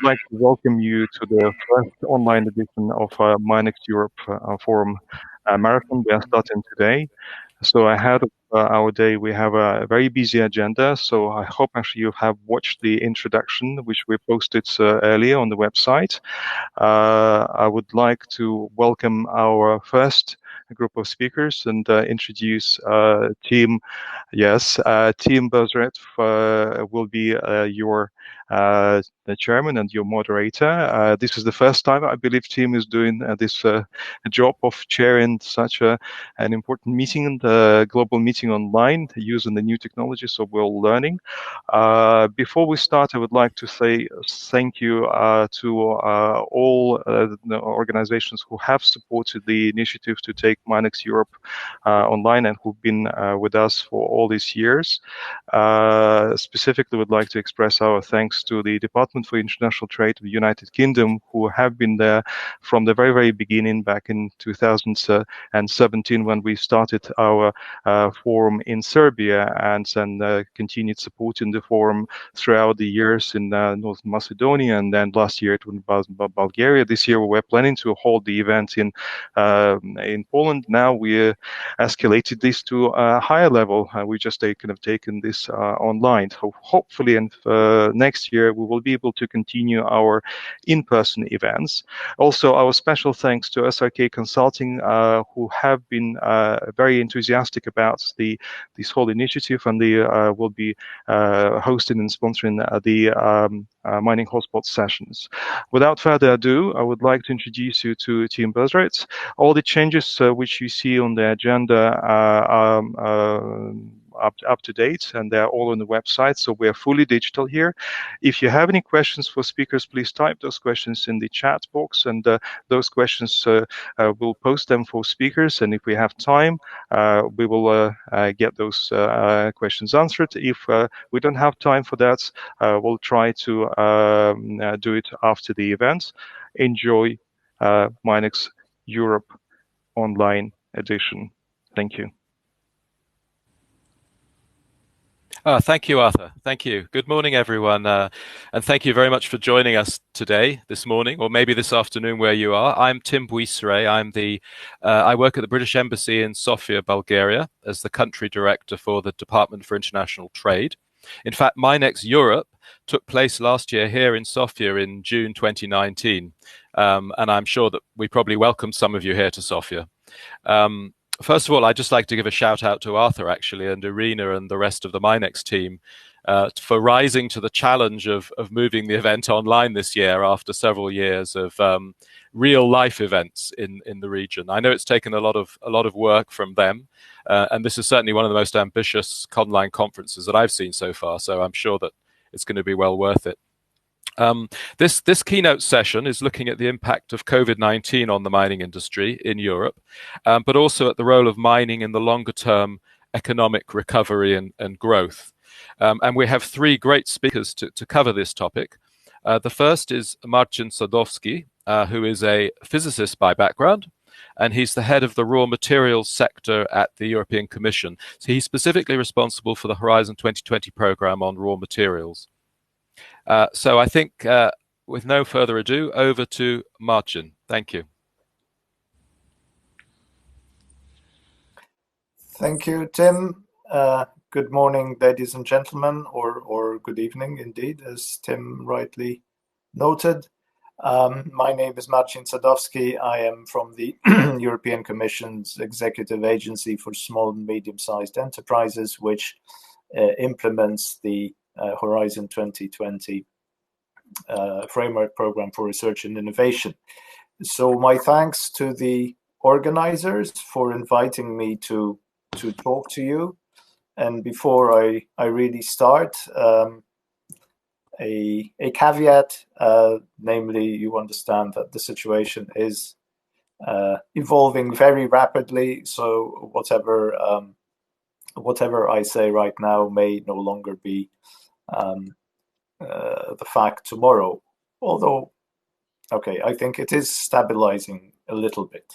would like to welcome you to the first online edition of MINEX Europe Forum Marathon. We are starting today. So ahead of our day, we have a very busy agenda. So I hope actually you have watched the introduction, which we posted earlier on the website. I would like to welcome our first group of speakers and introduce Team. Yes, Team Buzzret will be your the chairman and your moderator. This is the first time I believe Team is doing this job of chairing such an important meeting, global meeting online using the new technology. So we're all learning. Before we start, I would like to say thank you to all the organizations who have supported the initiative to take MINEX Europe online and who've been with us for all these years. Specifically, would like to express our thanks to the Department for International Trade of the United Kingdom, who have been there from the very, very beginning back in 2017 when we started our forum in Serbia, and then continued supporting the forum throughout the years in North Macedonia, and then last year it was Bulgaria. This year we were planning to hold the event in Poland. Now we escalated this to a higher level. We just taken this online. So hopefully, and next year we will be able to continue our in-person events. Also, our special thanks to SRK Consulting, who have been very enthusiastic about this whole initiative, and they will be hosting and sponsoring the mining hotspot sessions. Without further ado, I would like to introduce you to Team Buzzret. All the changes which you see on the agenda are up to date, and they're all on the website. So we're fully digital here. If you have any questions for speakers, please type those questions in the chat box, and those questions we'll post them for speakers. And if we have time, we will get those questions answered. If we don't have time for that, we'll try to do it after the event. Enjoy MINEX Europe online edition. Thank you. Thank you, Arthur. Thank you. Good morning, everyone. And thank you very much for joining us today, this morning, or maybe this afternoon where you are. I'm Tim Buisre. I work at the British Embassy in Sofia, Bulgaria, as the country director for the Department for International Trade. In fact, MINEX Europe took place last year here in Sofia in June 2019. And I'm sure that we probably welcomed some of you here to Sofia. First of all, I'd just like to give a shout out to Arthur, actually, and Irina and the rest of the MINEX team for rising to the challenge of moving the event online this year after several years of real life events in the region. I know it's taken a lot of work from them, and this is certainly one of the most ambitious online conferences that I've seen so far. So I'm sure that it's going to be well worth it. This keynote session is looking at the impact of COVID-19 on the mining industry in Europe, but also at the role of mining in the longer-term economic recovery and growth. And we have three great speakers to cover this topic. The first is Marcin Sadowski, who is a physicist by background, and he's the head of the raw materials sector at the European Commission. So he's specifically responsible for the Horizon 2020 program on raw materials. So I think, with no further ado, over to Marcin. Thank you. Thank you, Tim. Good morning, ladies and gentlemen, or good evening, indeed, as Tim rightly noted. My name is Marcin Sadowski. I am from the European Commission's Executive Agency for Small and Medium-Sized Enterprises, which implements the Horizon 2020 framework program for research and innovation. So my thanks to the organizers for inviting me to talk to you. And before I really start, a caveat, namely, you understand that the situation is evolving very rapidly. So whatever I say right now may no longer be the fact tomorrow, although, okay, I think it is stabilizing a little bit.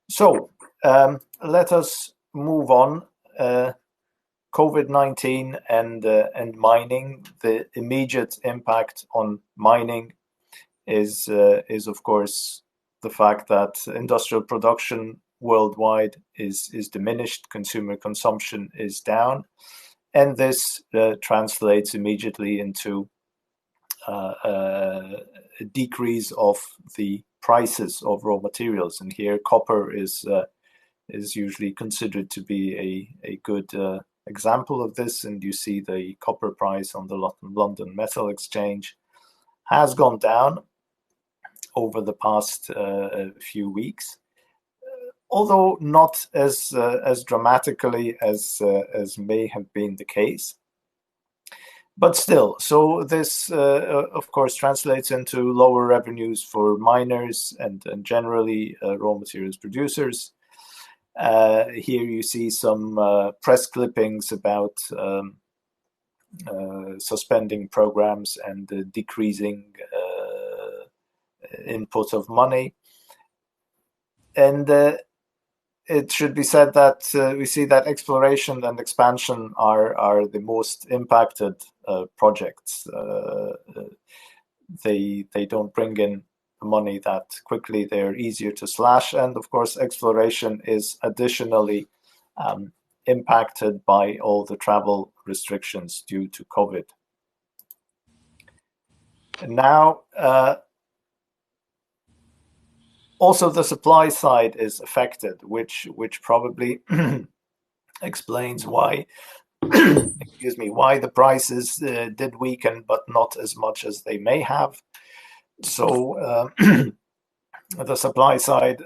So let us move on. COVID-19 and mining, the immediate impact on mining is of course the fact that industrial production worldwide is diminished, consumer consumption is down, and this translates immediately into a decrease of the prices of raw materials. And here copper is usually considered to be a good example of this. And you see the copper price on the London Metal Exchange has gone down over the past few weeks, although not as dramatically as may have been the case. But still, so this of course translates into lower revenues for miners and generally raw materials producers. Here you see some press clippings about suspending programs and decreasing input of money. And it should be said that we see that exploration and expansion are the most impacted projects. They don't bring in money that quickly. They're easier to slash, and of course exploration is additionally impacted by all the travel restrictions due to COVID. And now also the supply side is affected, which probably explains why excuse me, why the prices did weaken, but not as much as they may have. So the supply side,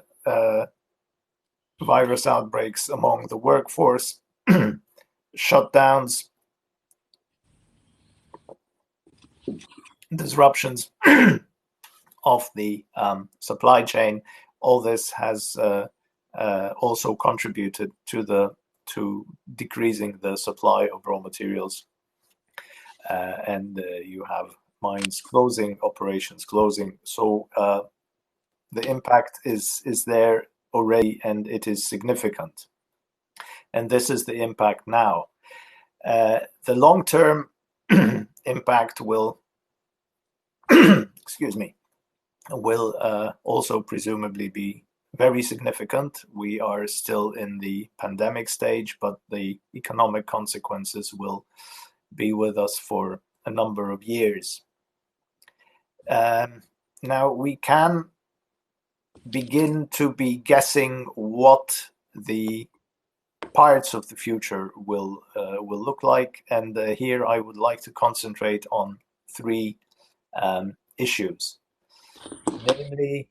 virus outbreaks among the workforce, shutdowns, disruptions of the supply chain, all this has also contributed to decreasing the supply of raw materials, and you have mines closing, operations closing. So the impact is there already, and it is significant. And this is the impact now. The long-term impact will, excuse me, will also presumably be very significant. We are still in the pandemic stage, but the economic consequences will be with us for a number of years. Now we can begin to be guessing what the parts of the future will look like, and here I would like to concentrate on three issues. Namely,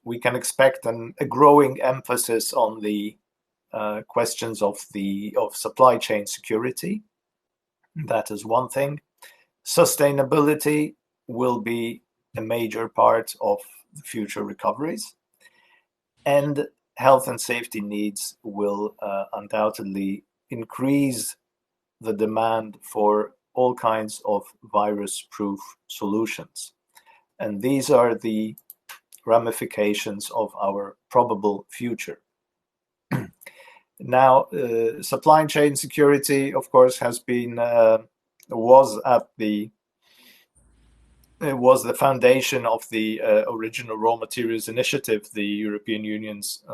we can expect a growing emphasis on the questions of supply chain security. That is one thing. Sustainability will be a major part of the future recoveries, and health and safety needs will undoubtedly increase the demand for all kinds of virus-proof solutions. And these are the ramifications of our probable future. Now, supply chain security, of course, has been was the foundation of the original Raw Materials Initiative, the European Union's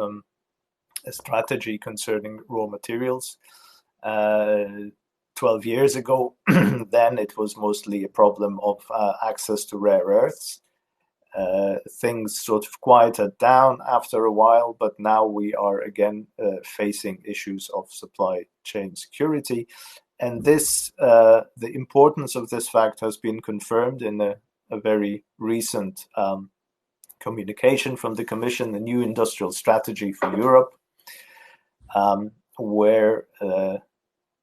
strategy concerning raw materials. 12 years ago, then it was mostly a problem of access to rare earths. Things sort of quieted down after a while, but now we are again facing issues of supply chain security. And this, the importance of this fact has been confirmed in a very recent communication from the Commission, the new industrial strategy for Europe, where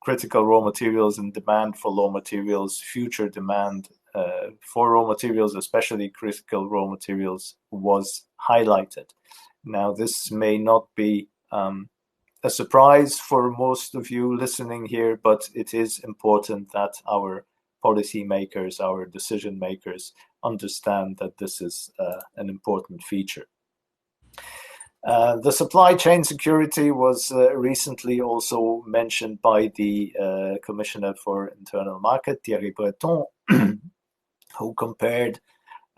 critical raw materials and demand for raw materials, future demand for raw materials, especially critical raw materials, was highlighted. Now, this may not be a surprise for most of you listening here, but it is important that our policymakers, our decision makers, understand that this is an important feature. The supply chain security was recently also mentioned by the Commissioner for Internal Market, Thierry Breton, who compared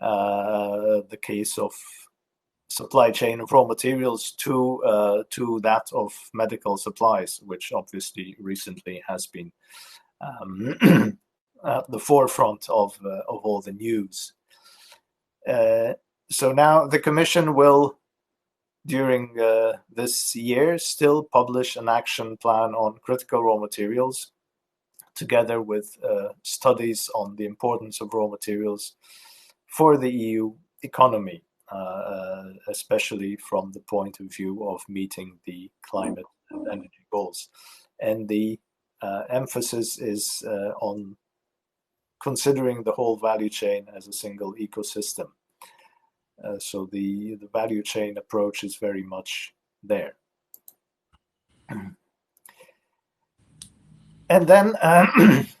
the case of supply chain of raw materials to that of medical supplies, which obviously recently has been at the forefront of all the news. So now the Commission will, during this year, still publish an action plan on critical raw materials, together with studies on the importance of raw materials for the EU economy, especially from the point of view of meeting the climate and energy goals. And the emphasis is on considering the whole value chain as a single ecosystem. So the value chain approach is very much there. And then,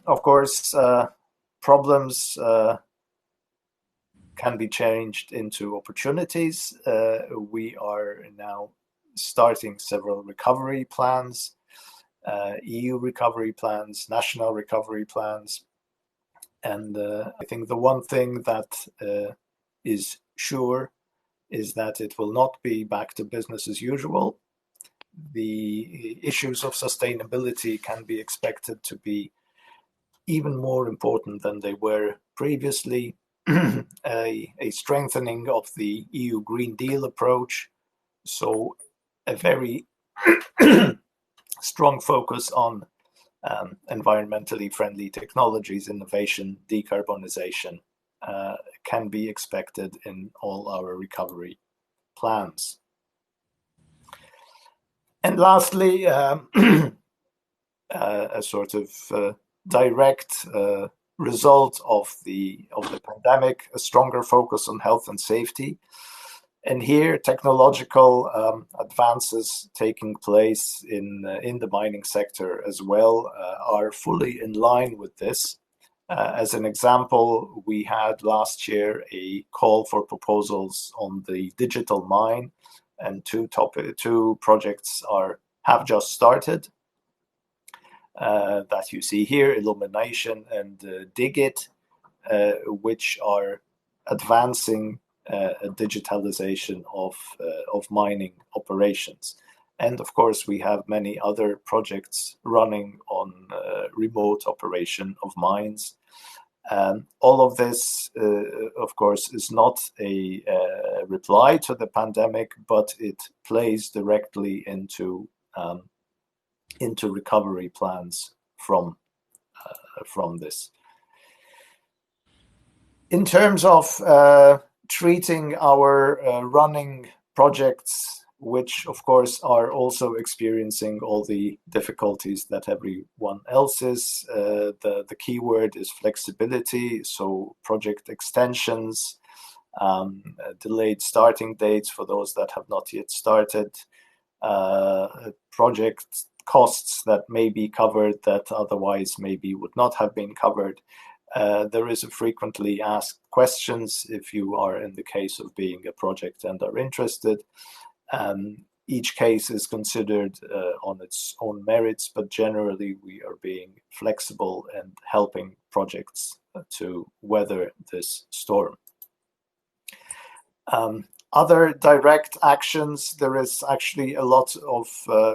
of course, problems can be changed into opportunities. We are now starting several recovery plans, EU recovery plans, national recovery plans. And I think the one thing that is sure is that it will not be back to business as usual. The issues of sustainability can be expected to be even more important than they were previously. A strengthening of the EU Green Deal approach, so a very strong focus on environmentally friendly technologies, innovation, decarbonization can be expected in all our recovery plans. And lastly, a sort of direct result of the pandemic, a stronger focus on health and safety. And here, technological advances taking place in the mining sector as well are fully in line with this. As an example, we had last year a call for proposals on the digital mine, and two projects have just started. That you see here, Illumination and Digit, which are advancing digitalization of mining operations. And of course, we have many other projects running on remote operation of mines. All of this, of course, is not a reply to the pandemic, but it plays directly into recovery plans from this. In terms of treating our running projects, which of course are also experiencing all the difficulties that everyone else is, the key word is flexibility. So project extensions, delayed starting dates for those that have not yet started, project costs that may be covered that otherwise maybe would not have been covered. There is a frequently asked questions if you are in the case of being a project and are interested. Each case is considered on its own merits, but generally we are being flexible and helping projects to weather this storm. Other direct actions, there is actually a lot of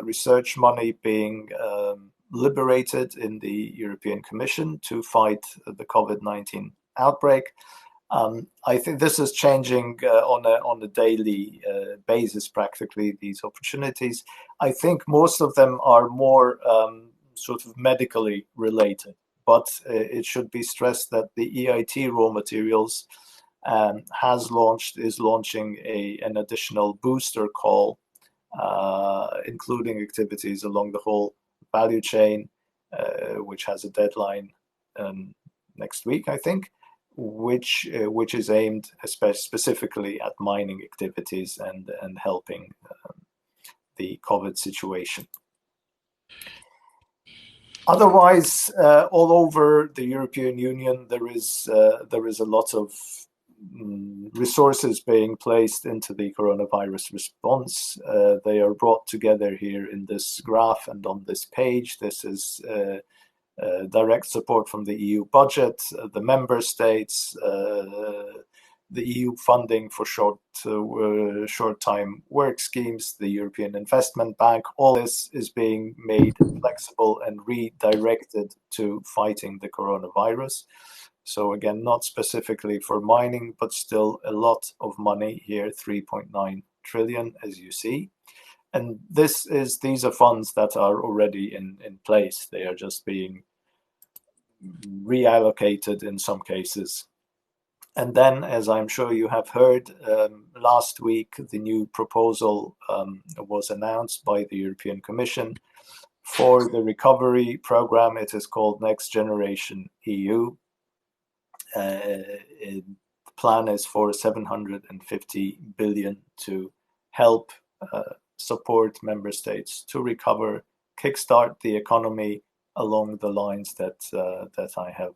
research money being liberated in the European Commission to fight the COVID-19 outbreak. I think this is changing on a daily basis, practically, these opportunities. I think most of them are more sort of medically related, but it should be stressed that the EIT raw materials is launching an additional booster call, including activities along the whole value chain, which has a deadline next week, I think, which is aimed specifically at mining activities and helping the COVID situation. Otherwise, all over the European Union, there is a lot of resources being placed into the coronavirus response. They are brought together here in this graph and on this page. This is direct support from the EU budget, the member states, the EU funding for short-time work schemes, the European Investment Bank. All this is being made flexible and redirected to fighting the coronavirus. So again, not specifically for mining, but still a lot of money here, 3.9 trillion, as you see. And these are funds that are already in place. They are just being reallocated in some cases. And then, as I'm sure you have heard, last week, the new proposal was announced by the European Commission for the recovery program. It is called Next Generation EU. The plan is for 750 billion to help support member states to recover, kickstart the economy along the lines that I have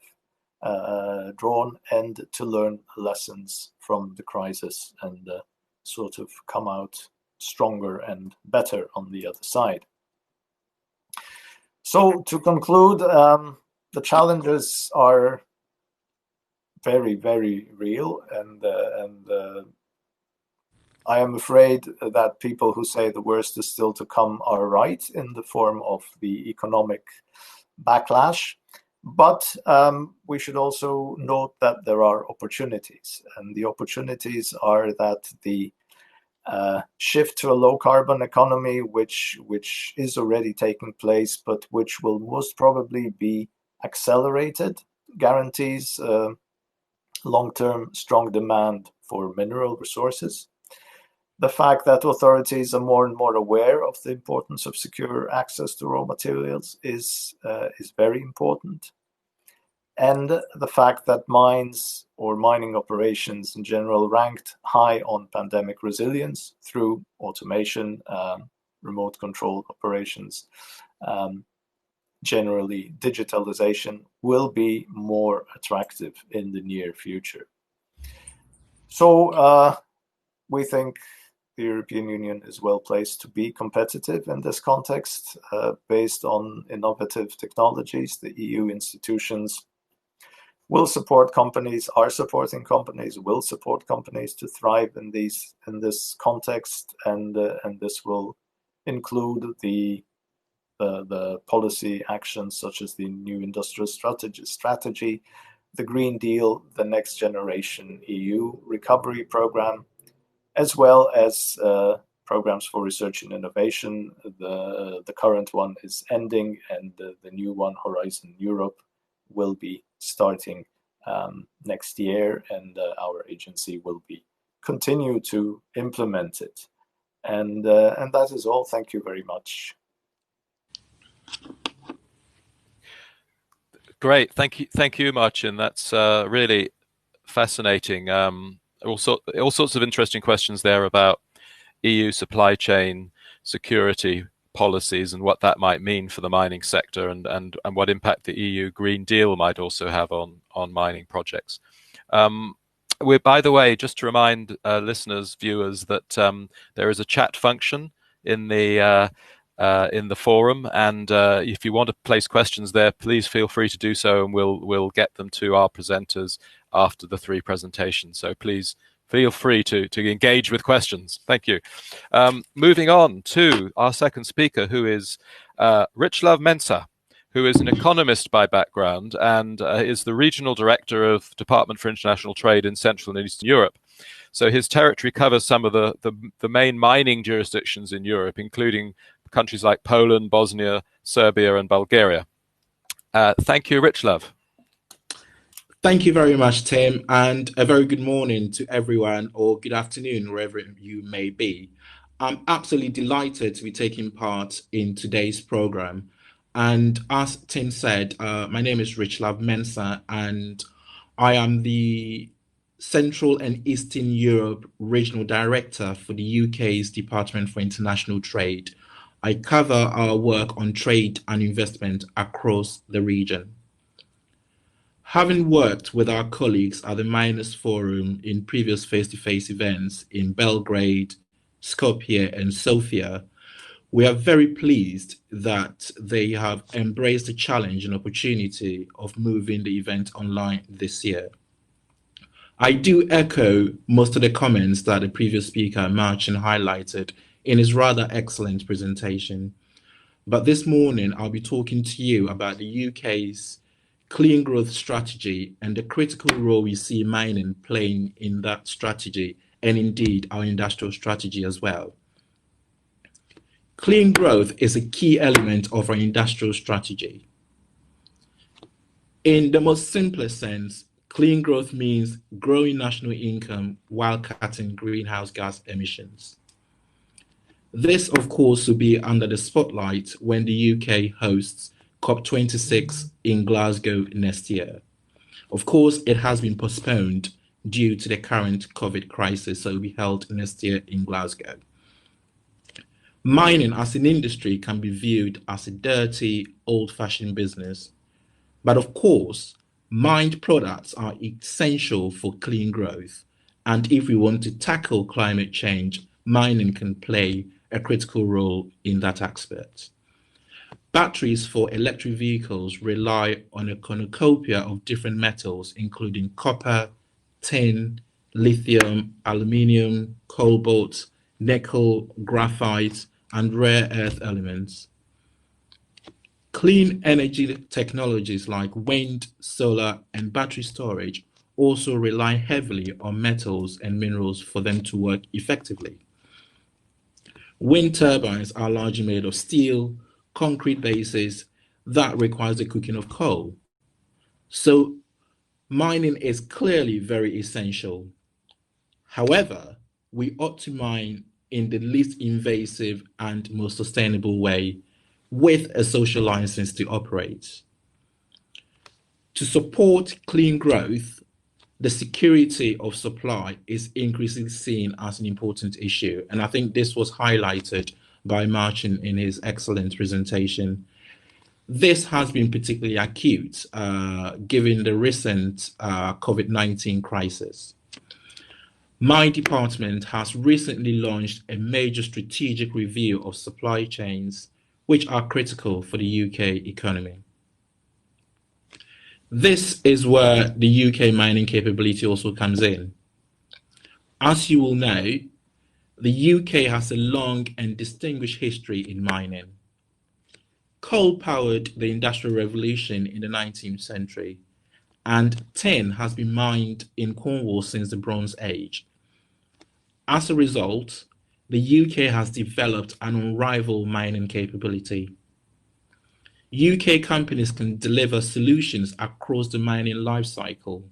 drawn, and to learn lessons from the crisis and sort of come out stronger and better on the other side. So to conclude, the challenges are very, very real, and I am afraid that people who say the worst is still to come are right in the form of the economic backlash. But we should also note that there are opportunities, and the opportunities are that the shift to a low-carbon economy, which is already taking place, but which will most probably be accelerated, guarantees long-term strong demand for mineral resources. The fact that authorities are more and more aware of the importance of secure access to raw materials is very important. And the fact that mines or mining operations in general ranked high on pandemic resilience through automation, remote controlled operations, generally digitalization, will be more attractive in the near future. So we think the European Union is well placed to be competitive in this context based on innovative technologies. The EU institutions will support companies, are supporting companies, will support companies to thrive in this context, and this will include the policy actions such as the new industrial strategy, the Green Deal, the Next Generation EU recovery program, as well as programs for research and innovation. The current one is ending, and the new one, Horizon Europe, will be starting next year, and our agency will continue to implement it. And that is all. Thank you very much. Great, thank you, Marcin. That's really fascinating. All sorts of interesting questions there about EU supply chain security policies and what that might mean for the mining sector, and what impact the EU Green Deal might also have on mining projects. By the way, just to remind listeners, viewers, that there is a chat function in the forum, and if you want to place questions there, please feel free to do so, and we'll get them to our presenters after the three presentations. So please feel free to engage with questions. Thank you. Moving on to our second speaker, who is Richlav Mensa, who is an economist by background and is the regional director of Department for International Trade in Central and Eastern Europe. So his territory covers some of the main mining jurisdictions in Europe, including countries like Poland, Bosnia, Serbia, and Bulgaria. Thank you, Richlav. Thank you very much, Tim, and a very good morning to everyone, or good afternoon, wherever you may be. I'm absolutely delighted to be taking part in today's program. And as Tim said, my name is Richlav Mensa, and I am the Central and Eastern Europe Regional Director for the UK's Department for International Trade. I cover our work on trade and investment across the region. Having worked with our colleagues at the Miners Forum in previous face-to-face events in Belgrade, Skopje, and Sofia, we are very pleased that they have embraced the challenge and opportunity of moving the event online this year. I do echo most of the comments that the previous speaker, Marcin, highlighted in his rather excellent presentation. But this morning, I'll be talking to you about the UK's clean growth strategy and the critical role we see mining playing in that strategy, and indeed our industrial strategy as well. Clean growth is a key element of our industrial strategy. In the most simplest sense, clean growth means growing national income while cutting greenhouse gas emissions. This, of course, will be under the spotlight when the UK hosts COP26 in Glasgow next year. Of course, it has been postponed due to the current COVID crisis, so it will be held next year in Glasgow. Mining as an industry can be viewed as a dirty, old-fashioned business. But of course, mined products are essential for clean growth. And if we want to tackle climate change, mining can play a critical role in that aspect. Batteries for electric vehicles rely on a cornucopia of different metals, including copper, tin, lithium, aluminium, cobalt, nickel, graphite, and rare earth elements. Clean energy technologies like wind, solar, and battery storage also rely heavily on metals and minerals for them to work effectively. Wind turbines are largely made of steel, concrete bases that requires the cooking of coal. So mining is clearly very essential. However, we ought to mine in the least invasive and most sustainable way with a social license to operate. To support clean growth, the security of supply is increasingly seen as an important issue. And I think this was highlighted by Marcin in his excellent presentation. This has been particularly acute given the recent COVID-19 crisis. My department has recently launched a major strategic review of supply chains which are critical for the UK economy. This is where the UK mining capability also comes in. As you will know, the UK has a long and distinguished history in mining. Coal powered the Industrial Revolution in the 19th century, and tin has been mined in Cornwall since the Bronze Age. As a result, the UK has developed an unrivaled mining capability. UK companies can deliver solutions across the mining lifecycle,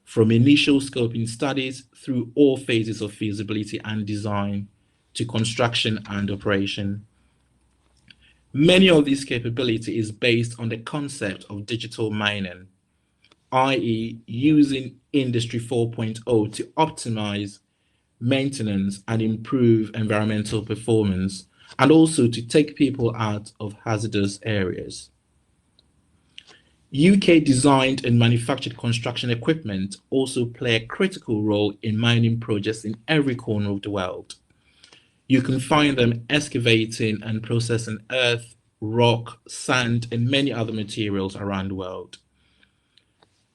from initial scoping studies through all phases of feasibility and design to construction and operation. Many of this capability is based on the concept of digital mining, i.e. using Industry 4.0 to optimize maintenance and improve environmental performance, and also to take people out of hazardous areas. UK designed and manufactured construction equipment also play a critical role in mining projects in every corner of the world. You can find them excavating and processing earth, rock, sand, and many other materials around the world.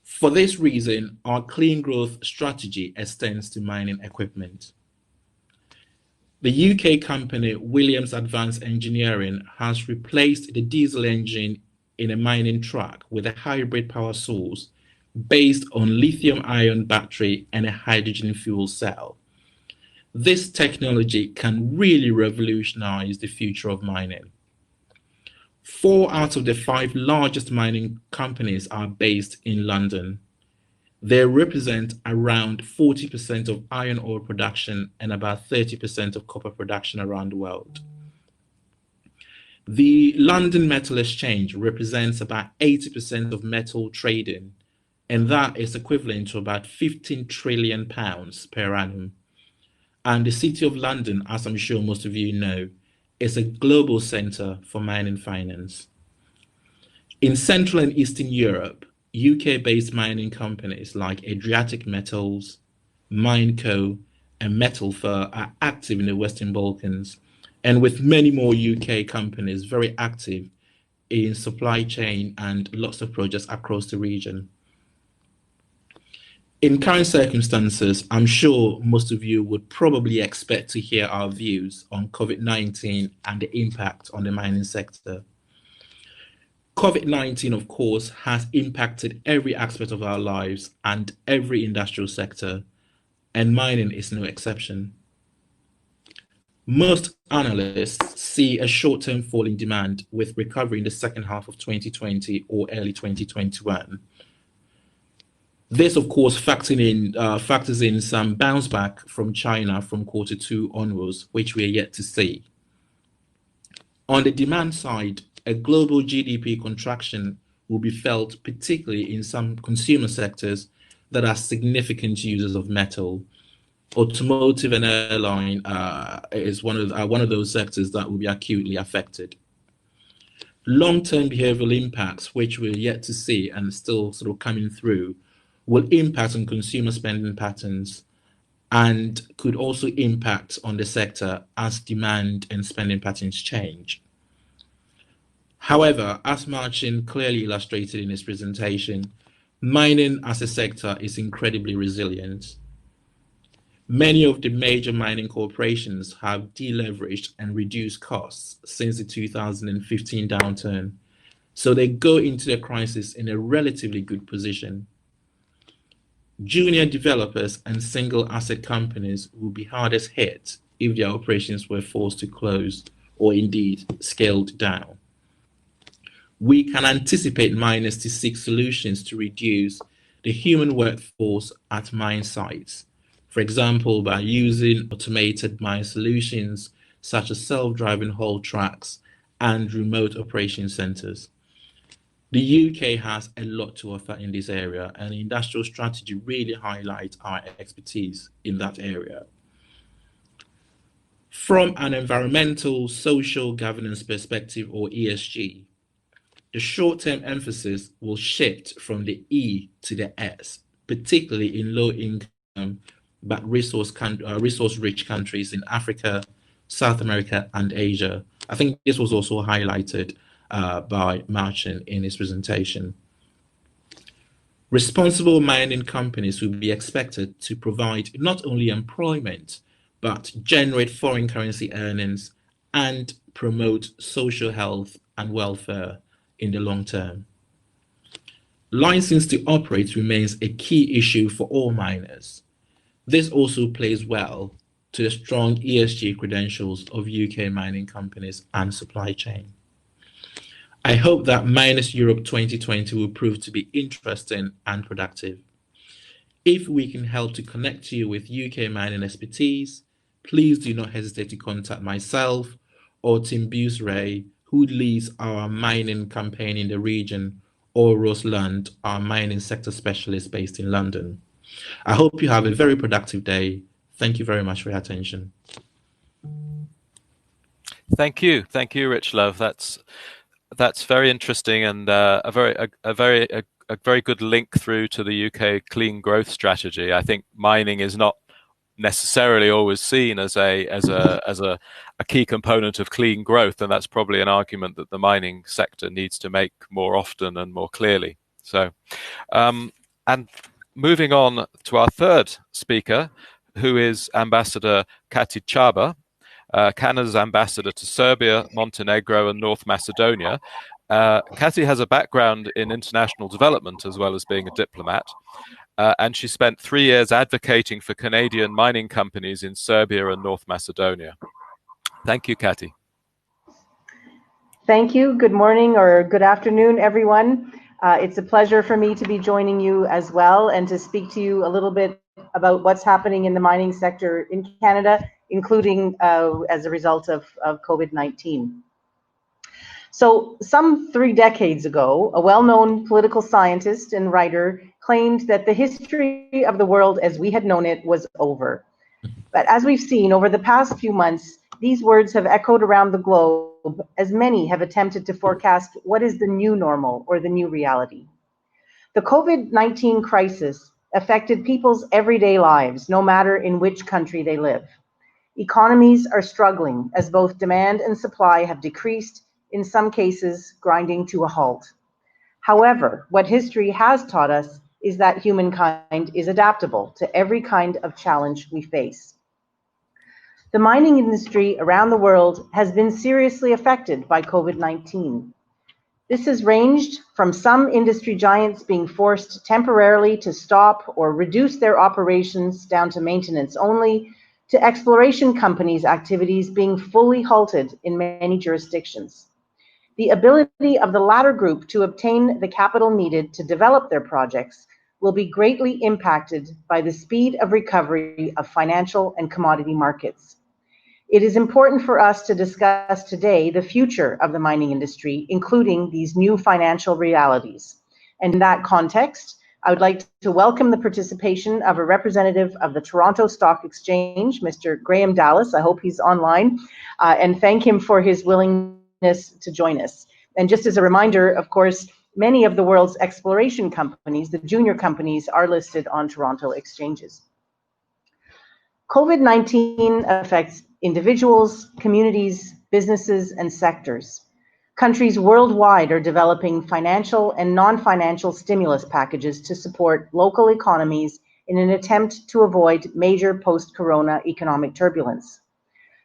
For this reason, our clean growth strategy extends to mining equipment. The UK company Williams Advanced Engineering has replaced the diesel engine in a mining truck with a hybrid power source based on lithium-ion battery and a hydrogen fuel cell. This technology can really revolutionize the future of mining. 4 out of the 5 largest mining companies are based in London. They represent around 40% of iron ore production and about 30% of copper production around the world. The London Metal Exchange represents about 80% of metal trading, and that is equivalent to about £15 trillion per annum. And the City of London, as I'm sure most of you know, is a global center for mining finance. In Central and Eastern Europe, UK-based mining companies like Adriatic Metals, Mineco, and Metalfur are active in the Western Balkans, and with many more UK companies very active in supply chain and lots of projects across the region. In current circumstances, I'm sure most of you would probably expect to hear our views on COVID-19 and the impact on the mining sector. COVID-19, of course, has impacted every aspect of our lives and every industrial sector, and mining is no exception. Most analysts see a short-term fall in demand with recovery in the second half of 2020 or early 2021. This, of course, factors in some bounce back from China from Q2 onwards, which we are yet to see. On the demand side, a global GDP contraction will be felt particularly in some consumer sectors that are significant users of metal. Automotive and airline is one of those sectors that will be acutely affected. Long-term behavioral impacts, which we're yet to see and still sort of coming through, will impact on consumer spending patterns and could also impact on the sector as demand and spending patterns change. However, as Marcin clearly illustrated in his presentation, mining as a sector is incredibly resilient. Many of the major mining corporations have deleveraged and reduced costs since the 2015 downturn, so they go into the crisis in a relatively good position. Junior developers and single asset companies will be hardest hit if their operations were forced to close or indeed scaled down. We can anticipate miners to seek solutions to reduce the human workforce at mine sites, for example, by using automated mine solutions such as self-driving haul tracks and remote operation centers. The UK has a lot to offer in this area, and industrial strategy really highlights our expertise in that area. From an environmental, social governance perspective, or ESG, the short-term emphasis will shift from the E to the S, particularly in low-income but resource-rich countries in Africa, South America, and Asia. I think this was also highlighted by Marcin in his presentation. Responsible mining companies will be expected to provide not only employment, but generate foreign currency earnings and promote social health and welfare in the long term. License to operate remains a key issue for all miners. This also plays well to the strong ESG credentials of UK mining companies and supply chain. I hope that Miners Europe 2020 will prove to be interesting and productive. If we can help to connect you with UK mining expertise, please do not hesitate to contact myself or Tim Busray, who leads our mining campaign in the region, or Rosland, our mining sector specialist based in London. I hope you have a very productive day. Thank you very much for your attention. Thank you, Rich Love. That's very interesting and a very good link through to the UK clean growth strategy. I think mining is not necessarily always seen as a key component of clean growth, and that's probably an argument that the mining sector needs to make more often and more clearly. So, and moving on to our third speaker, who is Ambassador Kati Chaba, Canada's ambassador to Serbia, Montenegro, and North Macedonia. Kati has a background in international development as well as being a diplomat, and she spent 3 years advocating for Canadian mining companies in Serbia and North Macedonia. Thank you, Kati. Thank you. Good morning or good afternoon, everyone. It's a pleasure for me to be joining you as well and to speak to you a little bit about what's happening in the mining sector in Canada, including as a result of COVID-19. So some 3 decades ago, a well-known political scientist and writer claimed that the history of the world as we had known it was over. But as we've seen over the past few months, these words have echoed around the globe as many have attempted to forecast what is the new normal or the new reality. The COVID-19 crisis affected people's everyday lives, no matter in which country they live. Economies are struggling as both demand and supply have decreased, in some cases grinding to a halt. However, what history has taught us is that humankind is adaptable to every kind of challenge we face. The mining industry around the world has been seriously affected by COVID-19. This has ranged from some industry giants being forced temporarily to stop or reduce their operations down to maintenance only, to exploration companies' activities being fully halted in many jurisdictions. The ability of the latter group to obtain the capital needed to develop their projects will be greatly impacted by the speed of recovery of financial and commodity markets. It is important for us to discuss today the future of the mining industry, including these new financial realities. And in that context, I would like to welcome the participation of a representative of the Toronto Stock Exchange, Mr. Graham Dallas. I hope he's online, and thank him for his willingness to join us. And just as a reminder, of course, many of the world's exploration companies, the junior companies, are listed on Toronto exchanges. COVID-19 affects individuals, communities, businesses, and sectors. Countries worldwide are developing financial and non-financial stimulus packages to support local economies in an attempt to avoid major post-corona economic turbulence.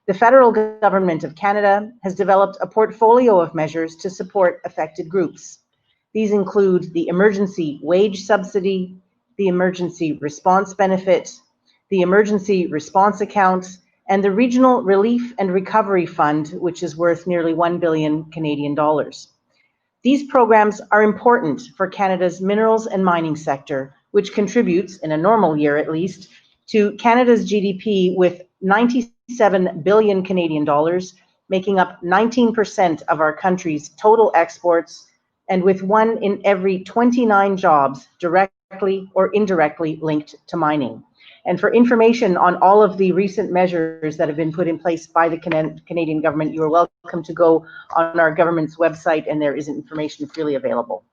The federal government of Canada has developed a portfolio of measures to support affected groups. These include the Emergency Wage Subsidy, the Emergency Response Benefit, the Emergency Response Account, and the Regional Relief and Recovery Fund, which is worth nearly 1 billion Canadian dollars. These programs are important for Canada's minerals and mining sector, which contributes, in a normal year at least, to Canada's GDP with 97 billion Canadian dollars, making up 19% of our country's total exports, and with 1 in every 29 jobs directly or indirectly linked to mining. And for information on all of the recent measures that have been put in place by the Canadian government, you are welcome to go on our government's website, and there is information freely available.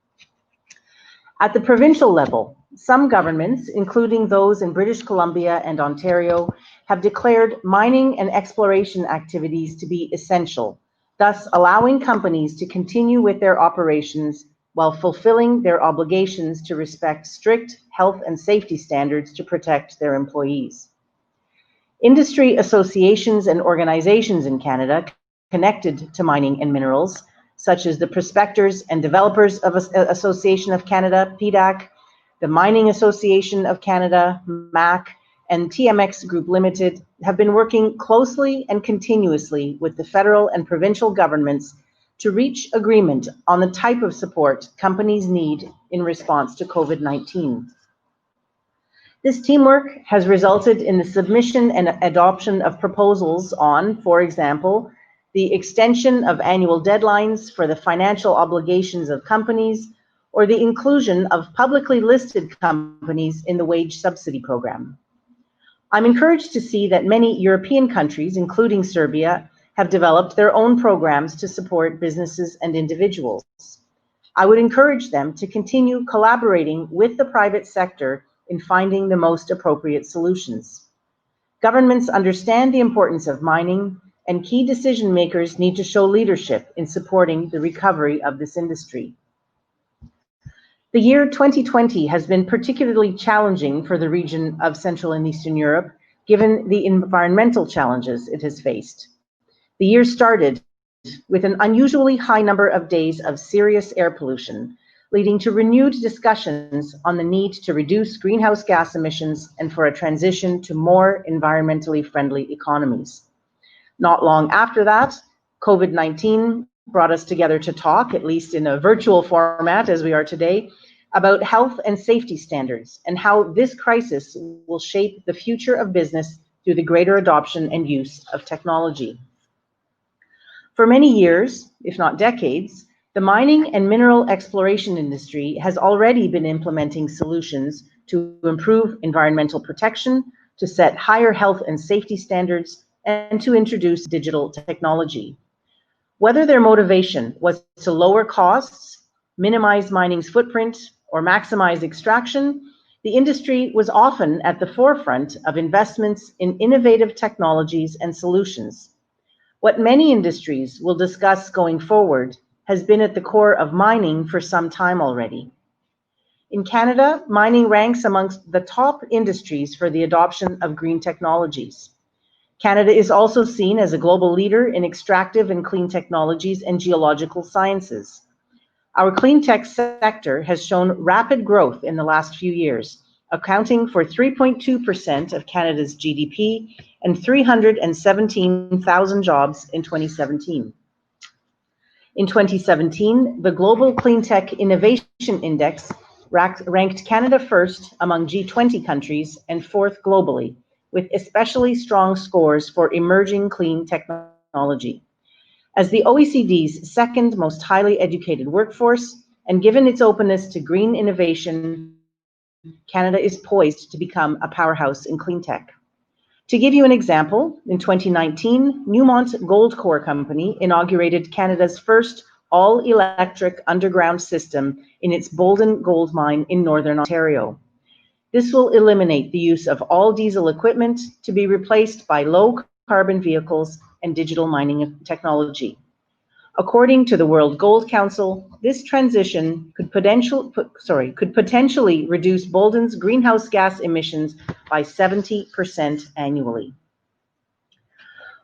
At the provincial level, some governments, including those in British Columbia and Ontario, have declared mining and exploration activities to be essential, thus allowing companies to continue with their operations while fulfilling their obligations to respect strict health and safety standards to protect their employees. Industry associations and organizations in Canada connected to mining and minerals, such as the Prospectors and Developers of Association of Canada, PDAC, the Mining Association of Canada, MAC, and TMX Group Limited, have been working closely and continuously with the federal and provincial governments to reach agreement on the type of support companies need in response to COVID-19. This teamwork has resulted in the submission and adoption of proposals on, for example, the extension of annual deadlines for the financial obligations of companies, or the inclusion of publicly listed companies in the wage subsidy program. I'm encouraged to see that many European countries, including Serbia, have developed their own programs to support businesses and individuals. I would encourage them to continue collaborating with the private sector in finding the most appropriate solutions. Governments understand the importance of mining, and key decision makers need to show leadership in supporting the recovery of this industry. The year 2020 has been particularly challenging for the region of Central and Eastern Europe, given the environmental challenges it has faced. The year started with an unusually high number of days of serious air pollution, leading to renewed discussions on the need to reduce greenhouse gas emissions and for a transition to more environmentally friendly economies. Not long after that, COVID-19 brought us together to talk, at least in a virtual format as we are today, about health and safety standards and how this crisis will shape the future of business through the greater adoption and use of technology. For many years, if not decades, the mining and mineral exploration industry has already been implementing solutions to improve environmental protection, to set higher health and safety standards, and to introduce digital technology. Whether their motivation was to lower costs, minimize mining's footprint, or maximize extraction, the industry was often at the forefront of investments in innovative technologies and solutions. What many industries will discuss going forward has been at the core of mining for some time already. In Canada, mining ranks amongst the top industries for the adoption of green technologies. Canada is also seen as a global leader in extractive and clean technologies and geological sciences. Our clean tech sector has shown rapid growth in the last few years, accounting for 3.2% of Canada's GDP and 317,000 jobs in 2017. In 2017, the Global Clean Tech Innovation Index ranked Canada first among G20 countries and fourth globally, with especially strong scores for emerging clean technology. As the OECD's second most highly educated workforce, and given its openness to green innovation, Canada is poised to become a powerhouse in clean tech. To give you an example, in 2019, Newmont Goldcore Company inaugurated Canada's first all-electric underground system in its Bolden gold mine in Northern Ontario. This will eliminate the use of all diesel equipment to be replaced by low-carbon vehicles and digital mining technology. According to the World Gold Council, this transition could potentially reduce Bolden's greenhouse gas emissions by 70% annually.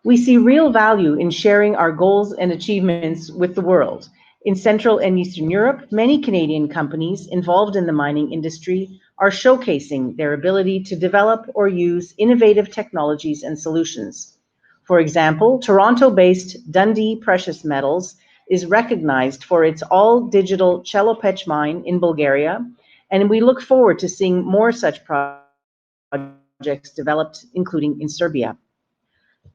We see real value in sharing our goals and achievements with the world. In Central and Eastern Europe, many Canadian companies involved in the mining industry are showcasing their ability to develop or use innovative technologies and solutions. For example, Toronto-based Dundee Precious Metals is recognized for its all-digital Chelopech mine in Bulgaria, and we look forward to seeing more such projects developed, including in Serbia.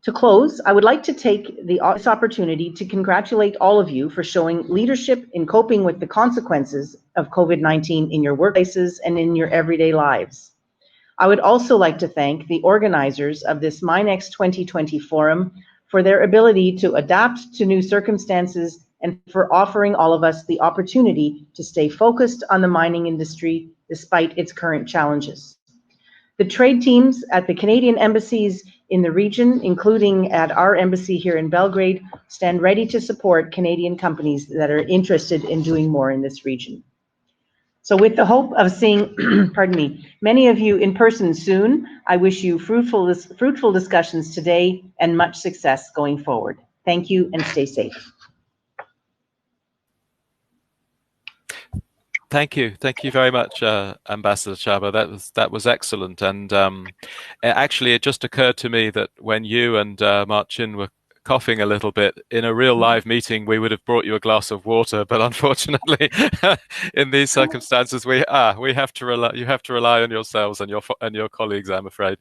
To close, I would like to take this opportunity to congratulate all of you for showing leadership in coping with the consequences of COVID-19 in your workplaces and in your everyday lives. I would also like to thank the organizers of this MINEX 2020 forum for their ability to adapt to new circumstances and for offering all of us the opportunity to stay focused on the mining industry despite its current challenges. The trade teams at the Canadian embassies in the region, including at our embassy here in Belgrade, stand ready to support Canadian companies that are interested in doing more in this region. So with the hope of seeing, many of you in person soon, I wish you fruitful discussions today and much success going forward. Thank you and stay safe. Thank you very much, Ambassador Chaba. That was excellent. And actually, it just occurred to me that when you and Marcin were coughing a little bit in a real live meeting, we would have brought you a glass of water. But unfortunately, in these circumstances, we have to rely. You have to rely on yourselves and your colleagues, I'm afraid.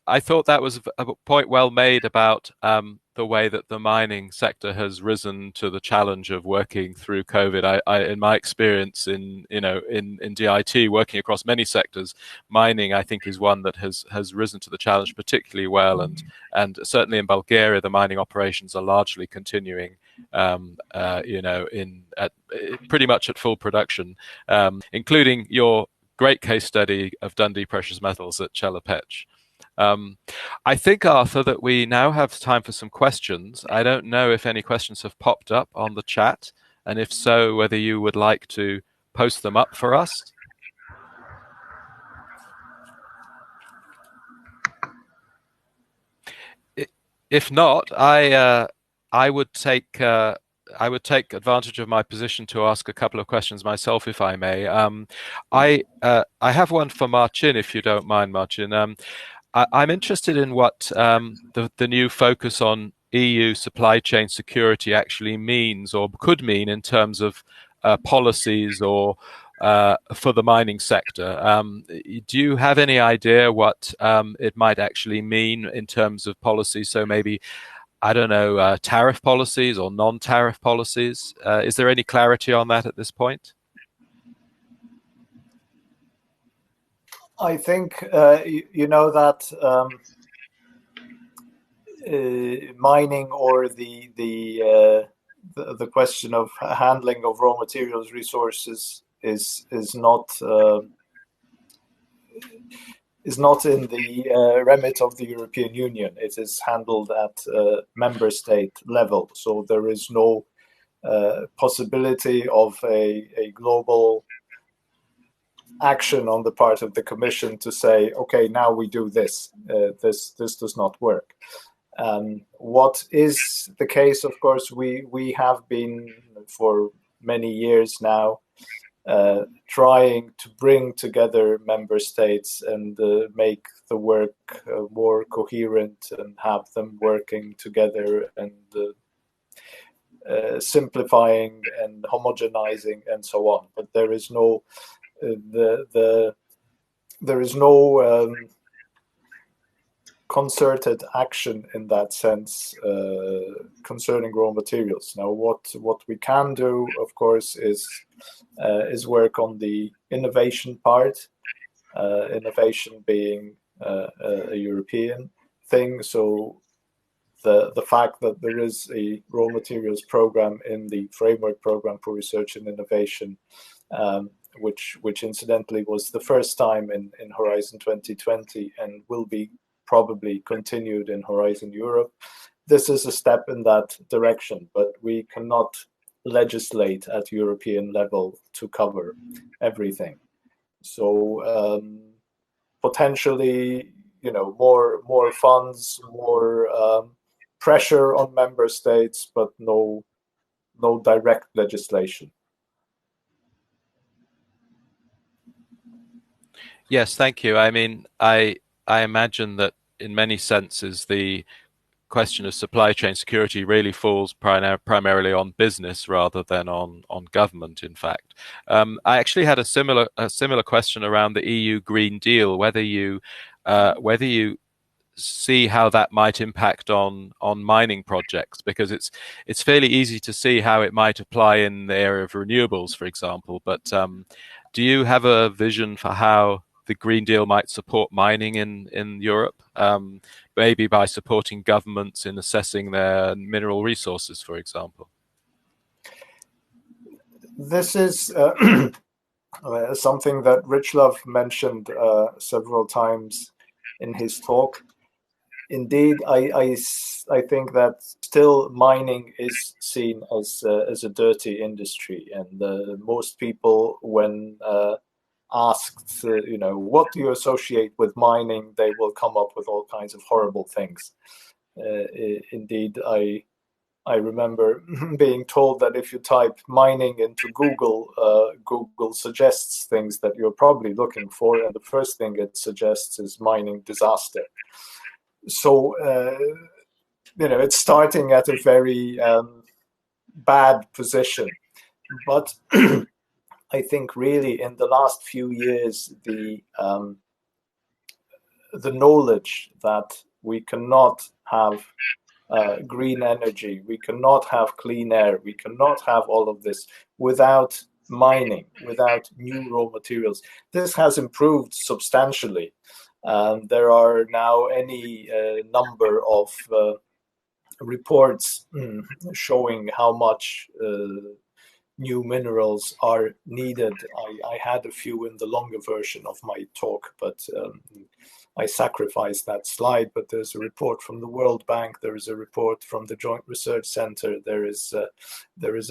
I thought that was a point well made about the way that the mining sector has risen to the challenge of working through COVID. In my experience in DIT, working across many sectors, mining I think is one that has risen to the challenge particularly well, and certainly in Bulgaria the mining operations are largely continuing pretty much at full production, including your great case study of Dundee Precious Metals at Chelopech. I think, Arthur, that we now have time for some questions. I don't know if any questions have popped up on the chat, and if so, whether you would like to post them up for us. If not, I would take advantage of my position to ask a couple of questions myself, if I may. I have one for Marcin, if you don't mind, Marcin. I'm interested in what the new focus on EU supply chain security actually means or could mean in terms of policies or for the mining sector. Do you have any idea what it might actually mean in terms of policy? So maybe, I don't know, tariff policies or non-tariff policies? Is there any clarity on that at this point? I think you know that mining or the the question of handling of raw materials resources is not in the remit of the European Union. It is handled at member state level. So there is no possibility of a global action on the part of the Commission to say, okay, now we do this. This does not work. What is the case, of course, we have been for many years now trying to bring together member states and make the work more coherent and have them working together and simplifying and homogenizing and so on. But there is no there is no concerted action in that sense concerning raw materials. Now, what we can do, of course, is work on the innovation part. Innovation being a European thing, so the fact that there is a raw materials program in the framework program for research and innovation, which incidentally was the first time in Horizon 2020 and will be probably continued in Horizon Europe. This is a step in that direction, but we cannot legislate at European level to cover everything. So potentially, more funds, more pressure on member states, but no direct legislation. Yes, thank you. I mean, I imagine that in many senses the question of supply chain security really falls primarily on business rather than on government. In fact, I actually had a similar question around the EU Green Deal, whether you see how that might impact on mining projects, because it's fairly easy to see how it might apply in the area of renewables, for example. But do you have a vision for how the Green Deal might support mining in Europe, maybe by supporting governments in assessing their mineral resources, for example? This is something that Richlove mentioned several times in his talk. Indeed, I think that still mining is seen as a dirty industry, and most people, when asked, what do you associate with mining, they will come up with all kinds of horrible things. Indeed, I remember being told that if you type mining into Google, Google suggests things that you're probably looking for, and the first thing it suggests is mining disaster. So, it's starting at a very bad position. But I think really in the last few years, the knowledge that we cannot have green energy, we cannot have clean air, we cannot have all of this without mining, without new raw materials, this has improved substantially. There are now any number of reports showing how much new minerals are needed. I had a few in the longer version of my talk, but I sacrificed that slide. But there's a report from the World Bank, there is a report from the Joint Research Center, there is a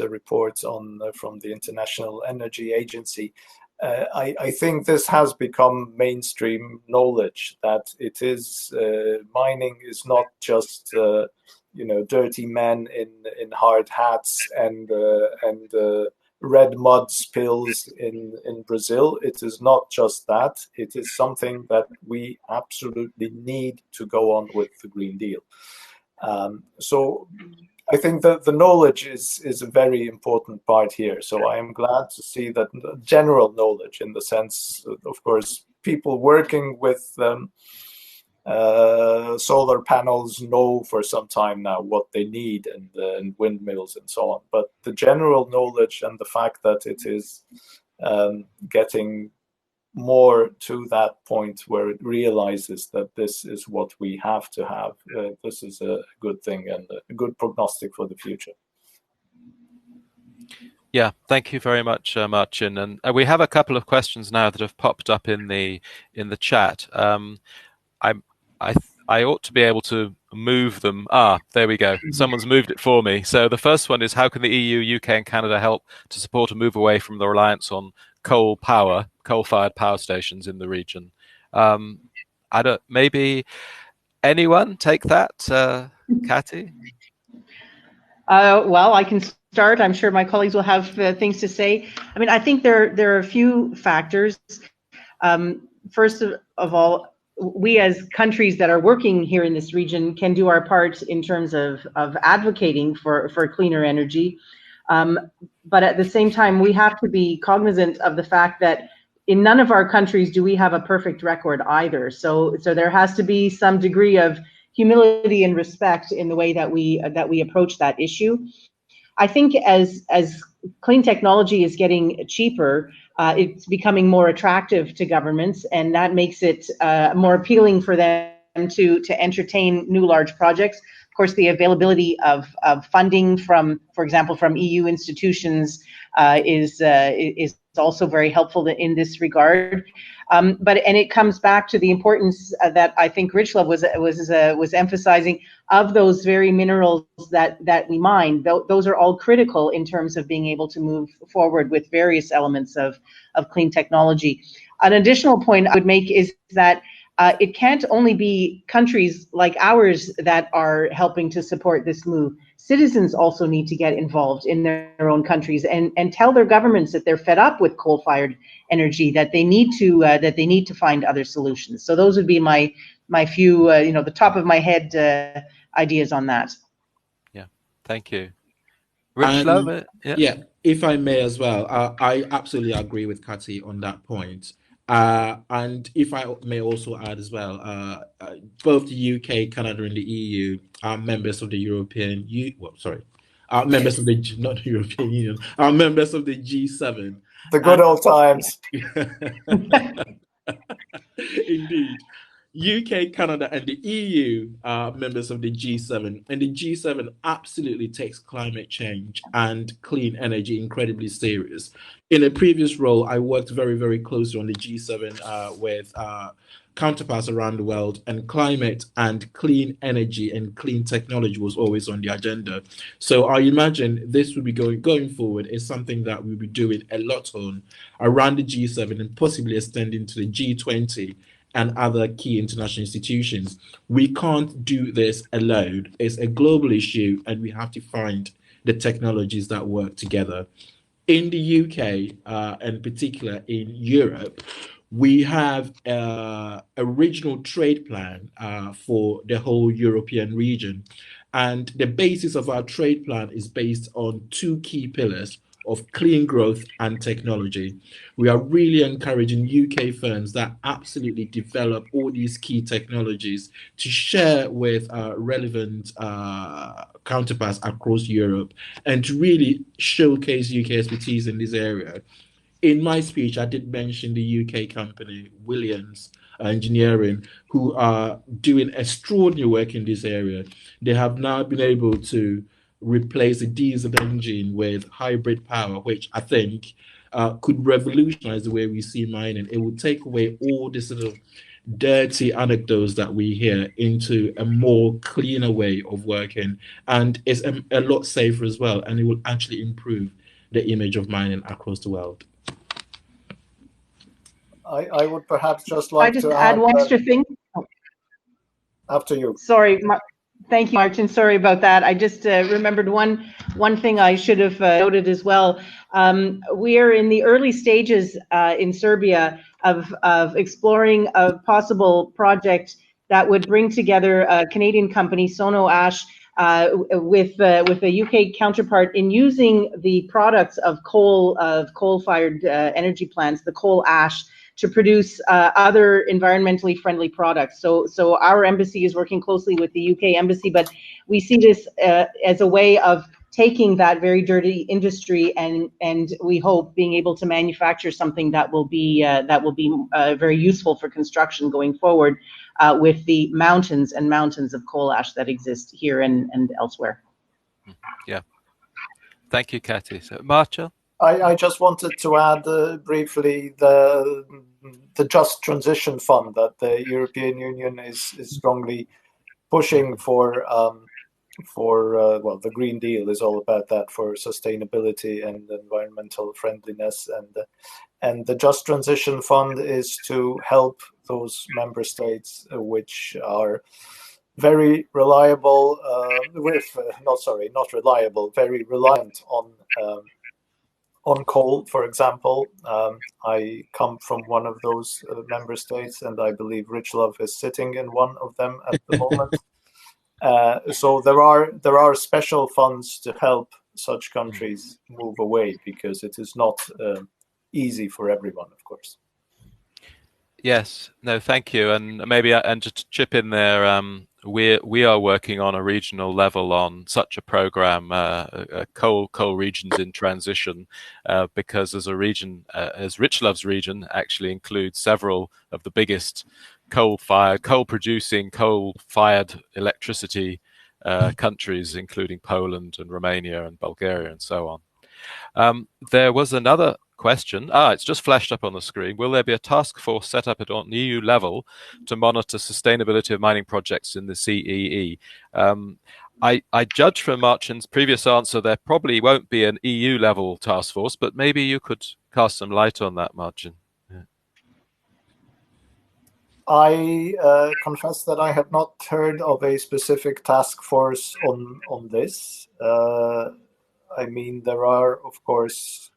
report from the International Energy Agency. I think this has become mainstream knowledge that it is mining is not just dirty men in hard hats and red mud spills in Brazil. It is not just that. It is something that we absolutely need to go on with the Green Deal. So I think that the knowledge is a very important part here. So I am glad to see that general knowledge, in the sense, of course, people working with solar panels know for some time now what they need, and windmills and so on. But the general knowledge and the fact that it is getting more to that point where it realizes that this is what we have to have, this is a good thing and a good prognostic for the future. Yeah, thank you very much, Marcin. And we have a couple of questions now that have popped up in the chat. I I ought to be able to move them. Ah, there we go. Someone's moved it for me. So the first one is, how can the EU, UK, and Canada help to support a move away from the reliance on coal-fired power stations in the region? I don't. Maybe anyone take that, Cathy? Well, I can start. I'm sure my colleagues will have things to say. I mean, I think there are a few factors. First of all, we as countries that are working here in this region can do our part in terms of advocating for cleaner energy. But at the same time, we have to be cognizant of the fact that in none of our countries do we have a perfect record either. So there has to be some degree of humility and respect in the way that we approach that issue. I think as clean technology is getting cheaper, it's becoming more attractive to governments, and that makes it more appealing for them to entertain new large projects. Of course, the availability of funding from, for example, from EU institutions is also very helpful in this regard. But it comes back to the importance that I think Richlove was emphasizing of those very minerals that we mine. Those are all critical in terms of being able to move forward with various elements of clean technology. An additional point I would make is that it can't only be countries like ours that are helping to support this move. Citizens also need to get involved in their own countries and tell their governments that they're fed up with coal-fired energy, that they need to find other solutions. So those would be my few, the top of my head ideas on that. Yeah, thank you. Richlove, yeah, if I may as well, I absolutely agree with Cathy on that point. And if I may also add as well, both the UK, Canada, and the EU are members of the European members of the not the European Union, are members of the G7. The good old times. Indeed. UK, Canada, and the EU are members of the G7, and the G7 absolutely takes climate change and clean energy incredibly serious. In a previous role, I worked very, very closely on the G7 with counterparts around the world, and climate and clean energy and clean technology was always on the agenda. So I imagine this will be going forward is something that we'll be doing a lot on around the G7 and possibly extending to the G20 and other key international institutions. We can't do this alone. It's a global issue, and we have to find the technologies that work together. In the UK, and particular in Europe, we have a regional trade plan for the whole European region. And the basis of our trade plan is based on two key pillars of clean growth and technology. We are really encouraging UK firms that absolutely develop all these key technologies to share with relevant counterparts across Europe and to really showcase UK expertise in this area. In my speech, I did mention the UK company, Williams Engineering, who are doing extraordinary work in this area. They have now been able to replace the diesel engine with hybrid power, which I think could revolutionize the way we see mining. It will take away all the sort of dirty anecdotes that we hear into a more cleaner way of working, and it's a lot safer as well, and it will actually improve the image of mining across the world. I would perhaps just like to add one extra thing. After you. Sorry, thank you, Martin. Sorry about that. I just remembered one thing I should have noted as well. We are in the early stages in Serbia of exploring a possible project that would bring together a Canadian company, Sono Ash, with a UK counterpart in using the products of coal-fired energy plants, the coal ash, to produce other environmentally friendly products. So our embassy is working closely with the UK embassy, but we see this as a way of taking that very dirty industry and we hope being able to manufacture something that will be very useful for construction going forward with the mountains and mountains of coal ash that exist here and elsewhere. Yeah. Thank you, Kati. So, Marcia? I just wanted to add briefly the Just Transition Fund that the European Union is strongly pushing for. Well, the Green Deal is all about that, for sustainability and environmental friendliness, and the Just Transition Fund is to help those member states which are very reliable, very reliant on coal, for example. I come from one of those member states, and I believe Richlove is sitting in one of them at the moment. So there are special funds to help such countries move away, because it is not easy for everyone, of course. Yes, no, thank you. And maybe, and just to chip in there, we are working on a regional level on such a program, coal regions in transition, because as a region, as Richlove's region actually includes several of the biggest coal-producing, coal-fired electricity countries, including Poland and Romania and Bulgaria and so on. There was another question. It's just flashed up on the screen. Will there be a task force set up at an EU level to monitor sustainability of mining projects in the CEE? I judge from Marcin's previous answer there probably won't be an EU level task force, but maybe you could cast some light on that, Marcin. I confess that I have not heard of a specific task force on this. I mean, there are, of course,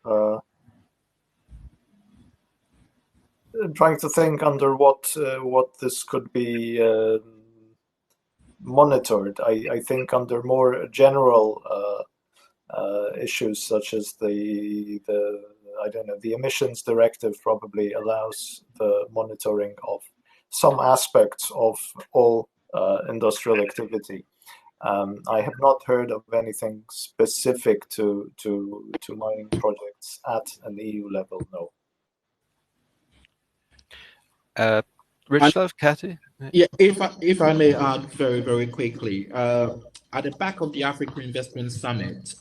trying to think under what this could be monitored. I think under more general issues such as the emissions directive probably allows the monitoring of some aspects of all industrial activity. I have not heard of anything specific to mining projects at an EU level, no. Richlove, Kati? Yeah, if I may add very, very quickly, at the back of the Africa Investment Summit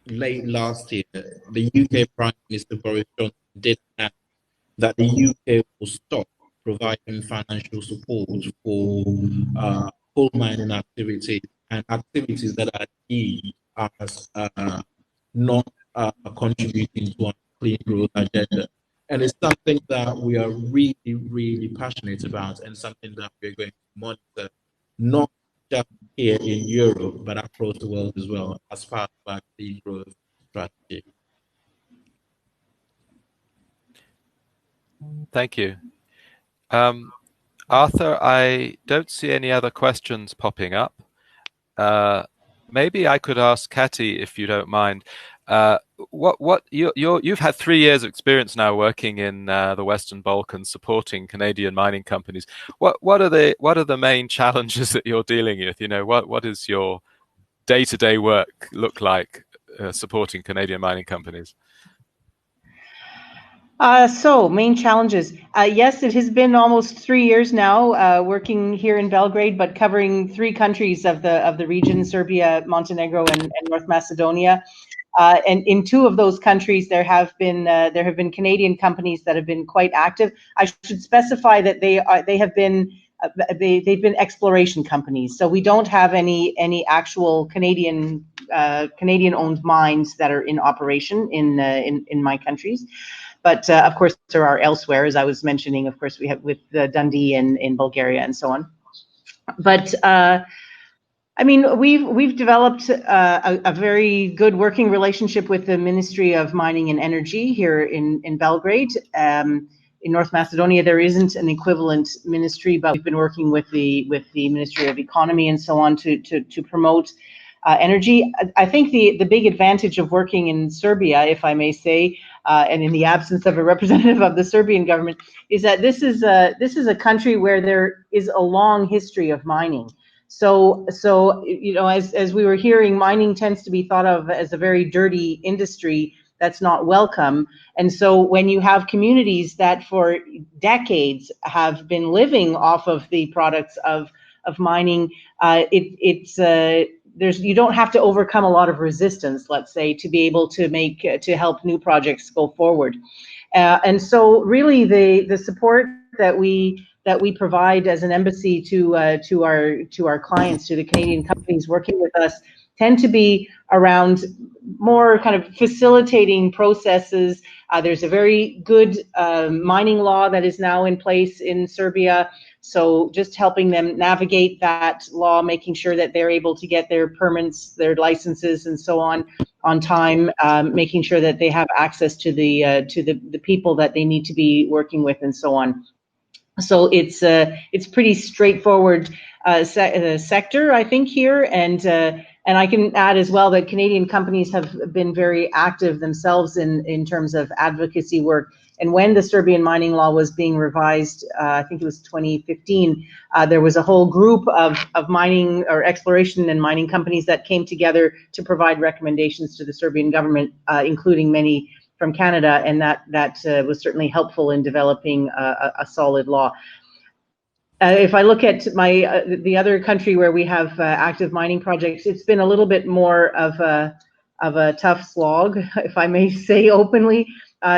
late last year, the UK Prime Minister Boris Johnson did announce that the UK will stop providing financial support for coal mining activities and activities that are deemed as not contributing to a clean growth agenda. And it's something that we are really, really passionate about, and something that we're going to monitor, not just here in Europe, but across the world as well, as part of our clean growth strategy. Thank you. Arthur, I don't see any other questions popping up. Maybe I could ask Kati, if you don't mind. You've had 3 years of experience now working in the Western Balkans, supporting Canadian mining companies. What are the main challenges that you're dealing with? You know, what is your day-to-day work look like supporting Canadian mining companies? So main challenges. Yes, it has been almost 3 years now working here in Belgrade, but covering 3 countries of the region: Serbia, Montenegro, and North Macedonia. And in 2 of those countries, there have been Canadian companies that have been quite active. I should specify that they've been exploration companies. So we don't have any actual Canadian owned mines that are in operation in my countries. But of course, there are elsewhere, as I was mentioning. Of course, we have with Dundee in Bulgaria and so on. But I mean, we've developed a very good working relationship with the Ministry of Mining and Energy here in Belgrade. In North Macedonia, there isn't an equivalent ministry, but we've been working with the Ministry of Economy and so on to promote energy. I think the big advantage of working in Serbia, if I may say, and in the absence of a representative of the Serbian government, is that this is a country where there is a long history of mining. So you know, as we were hearing, mining tends to be thought of as a very dirty industry that's not welcome. And so when you have communities that for decades have been living off of the products of mining, you don't have to overcome a lot of resistance, let's say, to be able to help new projects go forward. And so really the support that we provide as an embassy to our clients, to the Canadian companies working with us, tend to be around more kind of facilitating processes. There's a very good mining law that is now in place in Serbia. So just helping them navigate that law, making sure that they're able to get their permits, their licenses, and so on time, making sure that they have access to the people that they need to be working with, and so on. So it's pretty straightforward sector, I think, here, and I can add as well that Canadian companies have been very active themselves in terms of advocacy work. And when the Serbian mining law was being revised, I think it was 2015, there was a whole group of mining or exploration and mining companies that came together to provide recommendations to the Serbian government, including many from Canada, and that was certainly helpful in developing a solid law. If I look at the other country where we have active mining projects, it's been a little bit more of a tough slog, if I may say openly,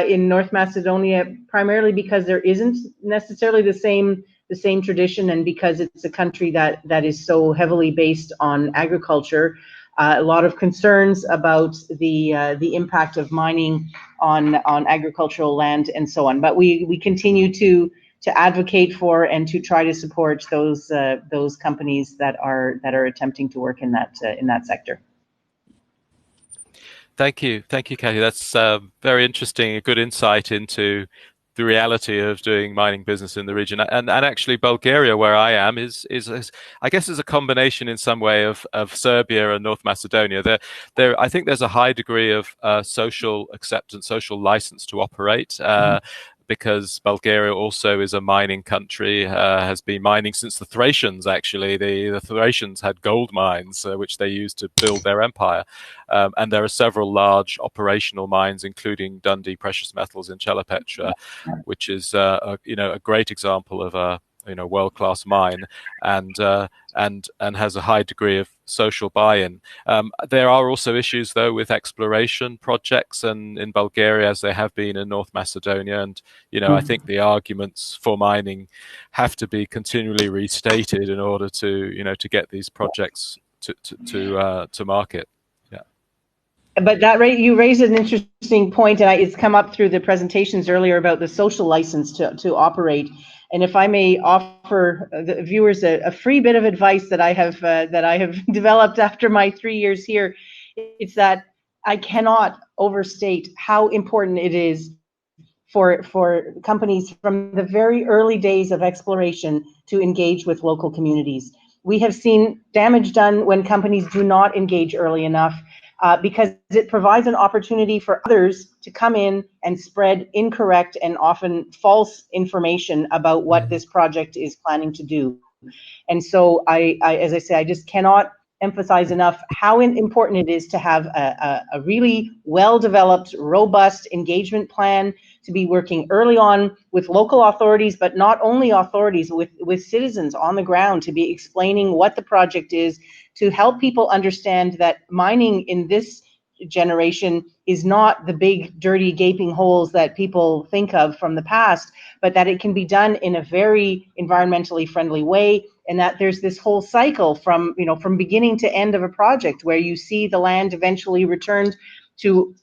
in North Macedonia, primarily because there isn't necessarily the same tradition, and because it's a country that is so heavily based on agriculture. A lot of concerns about the impact of mining on agricultural land and so on. But we continue to advocate for and to try to support those companies that are attempting to work in that sector. Thank you, Kathy. That's very interesting. A good insight into the reality of doing mining business in the region, and actually Bulgaria, where I am, is I guess is a combination in some way of Serbia and North Macedonia. There I think there's a high degree of social acceptance, social license to operate. Because Bulgaria also is a mining country, has been mining since the Thracians, actually. The Thracians had gold mines, which they used to build their empire. And there are several large operational mines, including Dundee Precious Metals in Chelopech, which is a great example of a world-class mine, and has a high degree of social buy-in. There are also issues, though, with exploration projects, and in Bulgaria, as there have been in North Macedonia. And I think the arguments for mining have to be continually restated in order to get these projects to market. But you raised an interesting point, and it's come up through the presentations earlier about the social license to operate. And if I may offer the viewers a free bit of advice that I have developed after my 3 years here, it's that I cannot overstate how important it is for companies from the very early days of exploration to engage with local communities. We have seen damage done when companies do not engage early enough, because it provides an opportunity for others to come in and spread incorrect and often false information about what this project is planning to do. And so I as I say, I just cannot emphasize enough how important it is to have a really well-developed, robust engagement plan, to be working early on with local authorities, but not only authorities, with citizens on the ground, to be explaining what the project is, to help people understand that mining in this generation is not the big, dirty, gaping holes that people think of from the past, but that it can be done in a very environmentally friendly way, and that there's this whole cycle from beginning to end of a project where you see the land eventually returned to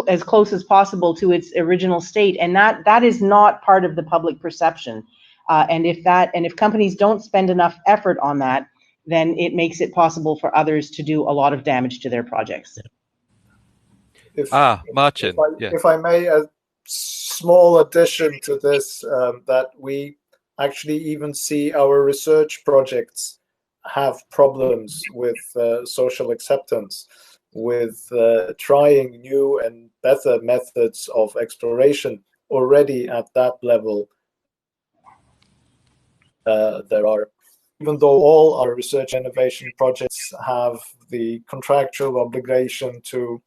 as close as possible to its original state, and that is not part of the public perception. And if companies don't spend enough effort on that, then it makes it possible for others to do a lot of damage to their projects. Martin. If I may, a small addition to this, that we actually even see our research projects have problems with social acceptance, with trying new and better methods of exploration already at that level. There are, even though all our research innovation projects have the contractual obligation to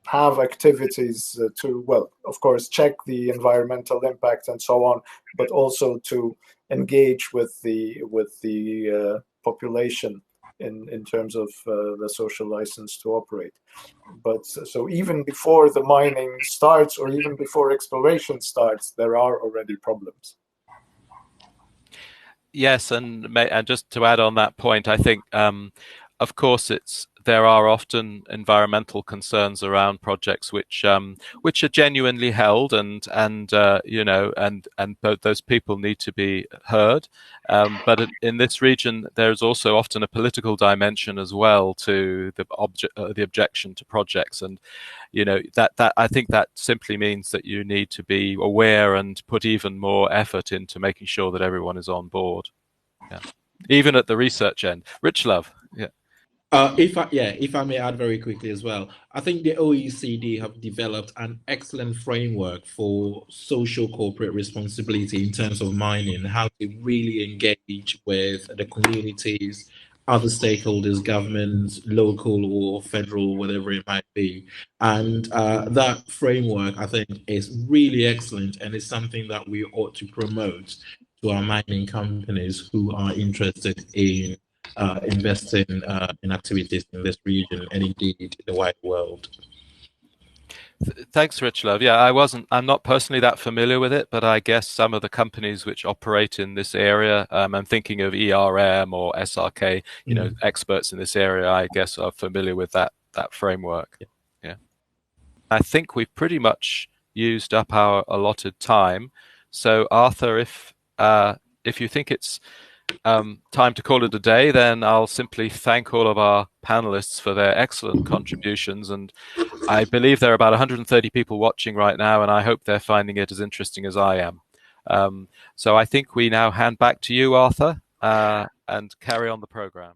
have activities to, well, of course, check the environmental impact and so on, but also to engage with the population in terms of the social license to operate. But so even before the mining starts, or even before exploration starts, there are already problems. Yes, and just to add on that point, I think, of course, there are often environmental concerns around projects which are genuinely held, and those people need to be heard. But in this region, there's also often a political dimension as well to the objection to projects, and that I think that simply means that you need to be aware and put even more effort into making sure that everyone is on board. Yeah, even at the research end. Richlove, yeah. If I may add very quickly as well, I think the OECD have developed an excellent framework for social corporate responsibility in terms of mining, how to really engage with the communities, other stakeholders, governments, local or federal, whatever it might be. And that framework, I think, is really excellent, and it's something that we ought to promote to our mining companies who are interested in investing in activities in this region and indeed the wide world. Thanks, Richlove. Yeah, I'm not personally that familiar with it, but I guess some of the companies which operate in this area, I'm thinking of ERM or SRK, experts in this area, I guess, are familiar with that framework. Yeah. I think we've pretty much used up our allotted time. So, Arthur, if you think it's time to call it a day, then I'll simply thank all of our panelists for their excellent contributions. And I believe there are about 130 people watching right now, and I hope they're finding it as interesting as I am. So I think we now hand back to you, Arthur, and carry on the program.